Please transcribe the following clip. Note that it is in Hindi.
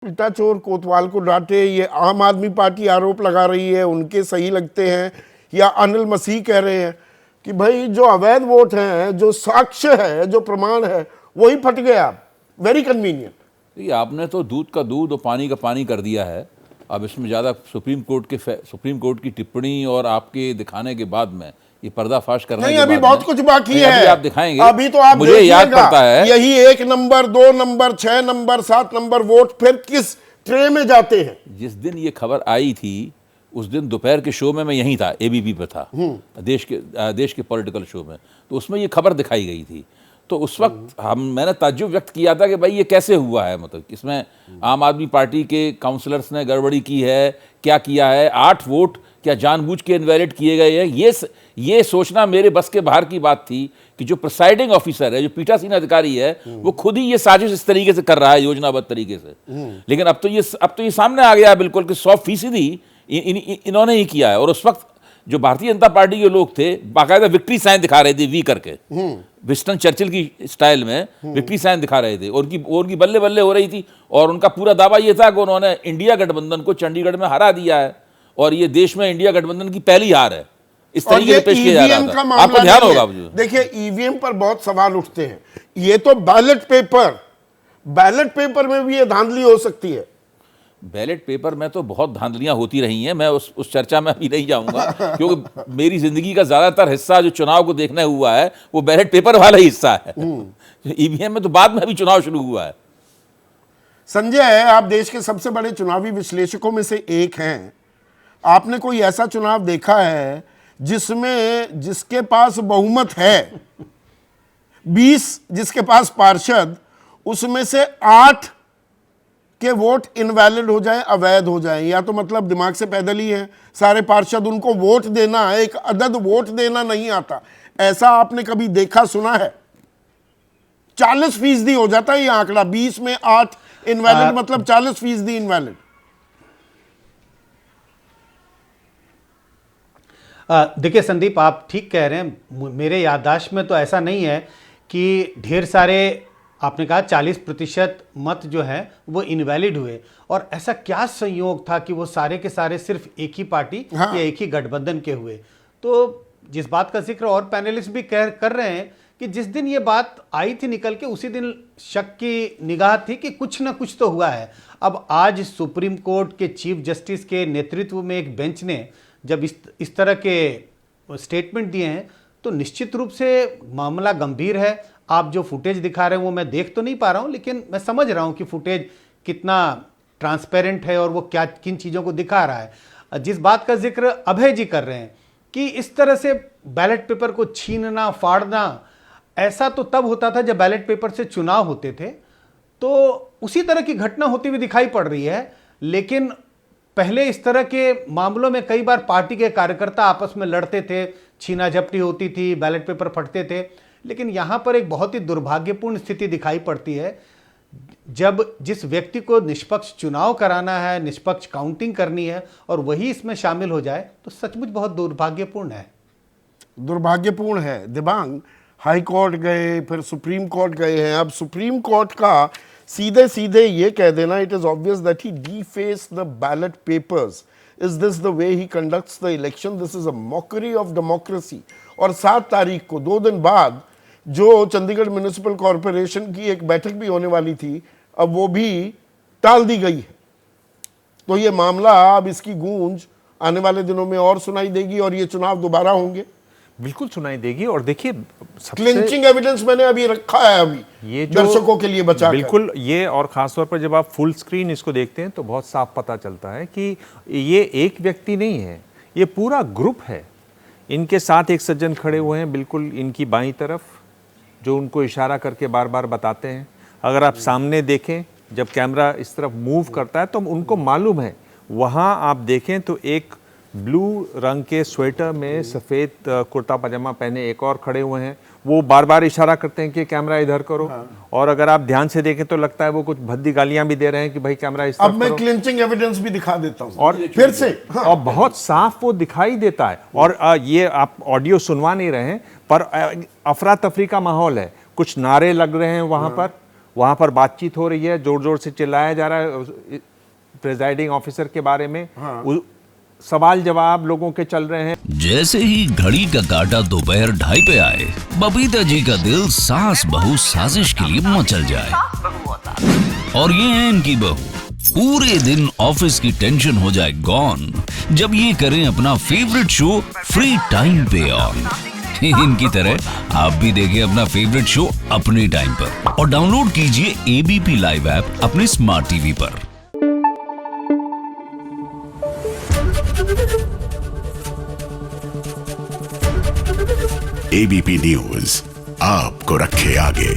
उल्टा चोर कोतवाल को डांटे, ये आम आदमी पार्टी आरोप लगा रही है, उनके सही लगते हैं, या अनिल मसीह कह रहे हैं कि भाई जो अवैध वोट हैं, जो साक्ष्य है, जो प्रमाण है, वही फट गया। Very convenient. आपने तो दूध का दूध और पानी का पानी कर दिया है। अब इसमें ज़्यादा सुप्रीम कोर्ट की टिप्पणी और आपके दिखाने के बाद में ये पर्दाफाश करने नहीं, के अभी बाद बहुत कुछ बाकी है। अभी आप दिखाएंगे। अभी तो आप मुझे याद पड़ता है यही 1 number, 2 number, 6 number, 7 number vote फिर किस ट्रे में जाते हैं। जिस दिन ये खबर आई थी उस दिन दोपहर के शो में मैं यहीं था, एबीपी पे था, देश के पॉलिटिकल शो में, तो उसमें ये खबर दिखाई गई थी। तो उस वक्त मैंने ताज्जुब व्यक्त किया था कि भाई ये कैसे हुआ है, मतलब इसमें आम आदमी पार्टी के काउंसलर्स ने गड़बड़ी की है, क्या किया है, 8 वोट क्या जानबूझ के इनवैलिड किए गए हैं। ये सोचना मेरे बस के बाहर की बात थी कि जो प्रिसाइडिंग ऑफिसर है, जो पीठासीन अधिकारी है, वो खुद ही ये साजिश इस तरीके से कर रहा है, योजनाबद्ध तरीके से। लेकिन अब तो ये सामने आ गया बिल्कुल कि 100% इन्होंने ही किया है। और उस वक्त जो भारतीय जनता पार्टी के लोग थे बाकायदा विक्ट्री साइन दिखा रहे थे, वी करके, विंस्टन चर्चिल की स्टाइल में विक्ट्री साइन दिखा रहे थे, और उनकी बल्ले बल्ले हो रही थी। और उनका पूरा दावा यह था कि उन्होंने इंडिया गठबंधन को चंडीगढ़ में हरा दिया है और ये देश में इंडिया गठबंधन की पहली हार है। इस तरीके से पेश किया जा रहा था। आपको ध्यान होगा। देखिए, ईवीएम पर बहुत सवाल उठते हैं। ये तो बैलेट पेपर में भी ये धांधली हो सकती है। बैलेट पेपर में तो बहुत धांधलियां होती रही हैं, मैं उस चर्चा में अभी नहीं जाऊंगा क्योंकि मेरी जिंदगी का ज्यादातर हिस्सा जो चुनाव को देखने हुआ है वो बैलेट पेपर वाला ही हिस्सा है। ईवीएम में तो बाद में अभी चुनाव शुरू हुआ है। संजय, आप देश के सबसे बड़े चुनावी विश्लेषकों में से एक हैं। आपने कोई ऐसा चुनाव देखा है जिसमें जिसके पास बहुमत है 20, जिसके पास पार्षद, उसमें से 8 के वोट इनवैलिड हो जाए, अवैध हो जाए? या तो मतलब दिमाग से पैदल ही है सारे पार्षद, उनको वोट देना, एक अदद वोट देना नहीं आता। ऐसा आपने कभी देखा, सुना है? 40% हो जाता है ये आंकड़ा। 20 में 8 इनवैलिड मतलब 40% इनवैलिड। देखिए संदीप, आप ठीक कह रहे हैं। मेरे याददाश्त में तो ऐसा नहीं है कि ढेर सारे, आपने कहा 40% मत जो है वो इनवैलिड हुए। और ऐसा क्या संयोग था कि वो सारे के सारे सिर्फ एक ही पार्टी या एक ही गठबंधन के हुए? तो जिस बात का जिक्र और पैनलिस्ट भी कर रहे हैं कि जिस दिन ये बात आई थी निकल के, उसी दिन शक की निगाह थी कि कुछ ना कुछ तो हुआ है। अब आज सुप्रीम कोर्ट के चीफ जस्टिस के नेतृत्व में एक बेंच ने जब इस तरह के स्टेटमेंट दिए हैं तो निश्चित रूप से मामला गंभीर है। आप जो फुटेज दिखा रहे हैं वो मैं देख तो नहीं पा रहा हूं, लेकिन मैं समझ रहा हूं कि फुटेज कितना ट्रांसपेरेंट है और वो क्या किन चीज़ों को दिखा रहा है। जिस बात का जिक्र अभय जी कर रहे हैं कि इस तरह से बैलेट पेपर को छीनना, फाड़ना, ऐसा तो तब होता था जब बैलेट पेपर से चुनाव होते थे, तो उसी तरह की घटना होती हुई दिखाई पड़ रही है। लेकिन पहले इस तरह के मामलों में कई बार पार्टी के कार्यकर्ता आपस में लड़ते थे, छीना झपटी होती थी, बैलेट पेपर फटते थे। लेकिन यहां पर एक बहुत ही दुर्भाग्यपूर्ण स्थिति दिखाई पड़ती है जब जिस व्यक्ति को निष्पक्ष चुनाव कराना है, निष्पक्ष काउंटिंग करनी है, और वही इसमें शामिल हो जाए, तो सचमुच बहुत दुर्भाग्यपूर्ण है। दुर्भाग्यपूर्ण है दिबांग। हाई कोर्ट गए, फिर सुप्रीम कोर्ट गए हैं। अब सुप्रीम कोर्ट का सीधे सीधे ये कह देना, it is obvious that he defaced the ballot papers. Is this the way he conducts the election? This is a mockery of democracy. और 7 तारीख को, 2 दिन बाद, जो चंडीगढ़ म्युनिसिपल कॉरपोरेशन की एक बैठक भी होने वाली थी, अब वो भी टाल दी गई है। तो ये मामला, अब इसकी गूंज आने वाले दिनों में और सुनाई देगी और ये चुनाव दोबारा होंगे। बिल्कुल सुनाई देगी। और देखिए, क्लिंचिंग एविडेंस मैंने अभी रखा है, अभी ये दर्शकों के लिए बचा बिल्कुल ये। और खासतौर पर जब आप फुल स्क्रीन इसको देखते हैं तो बहुत साफ पता चलता है कि ये एक व्यक्ति नहीं है, ये पूरा ग्रुप है। इनके साथ एक सज्जन खड़े हुए हैं बिल्कुल इनकी बाईं तरफ, जो उनको इशारा करके बार बार बताते हैं। अगर आप सामने देखें, जब कैमरा इस तरफ मूव करता है तो उनको मालूम है। वहाँ आप देखें तो एक ब्लू रंग के स्वेटर में सफ़ेद कुर्ता पजामा पहने एक और खड़े हुए हैं, वो बार बार इशारा करते हैं कि कैमरा इधर करो। और अगर आप ध्यान से देखें तो लगता है वो कुछ भद्दी गालियां भी दे रहे हैं कि भाई कैमरा इस तरफ अब मैं क्लिंचिंग एविडेंस भी दिखा देता हूं और फिर से। और बहुत साफ वो दिखाई देता है। और ये आप ऑडियो सुनवा नहीं रहे हैं, पर अफरा तफरी का माहौल है, कुछ नारे लग रहे हैं वहां पर, वहाँ पर बातचीत हो रही है, जोर जोर से चिल्लाया जा रहा है प्रिजाइडिंग ऑफिसर के बारे में। सवाल जवाब लोगों के चल रहे हैं। जैसे ही घड़ी का काटा दोपहर 2:30 पे आए, बबीता जी का दिल सास बहू साजिश के लिए मचल जाए। और ये है इनकी बहू, पूरे दिन ऑफिस की टेंशन हो जाए गॉन जब ये करें अपना फेवरेट शो फ्री टाइम पे ऑन। इनकी तरह आप भी देखें अपना फेवरेट शो अपने टाइम पर और डाउनलोड कीजिए एबीपी लाइव ऐप अपने स्मार्ट टीवी पर। एबीपी न्यूज आपको रखे आगे।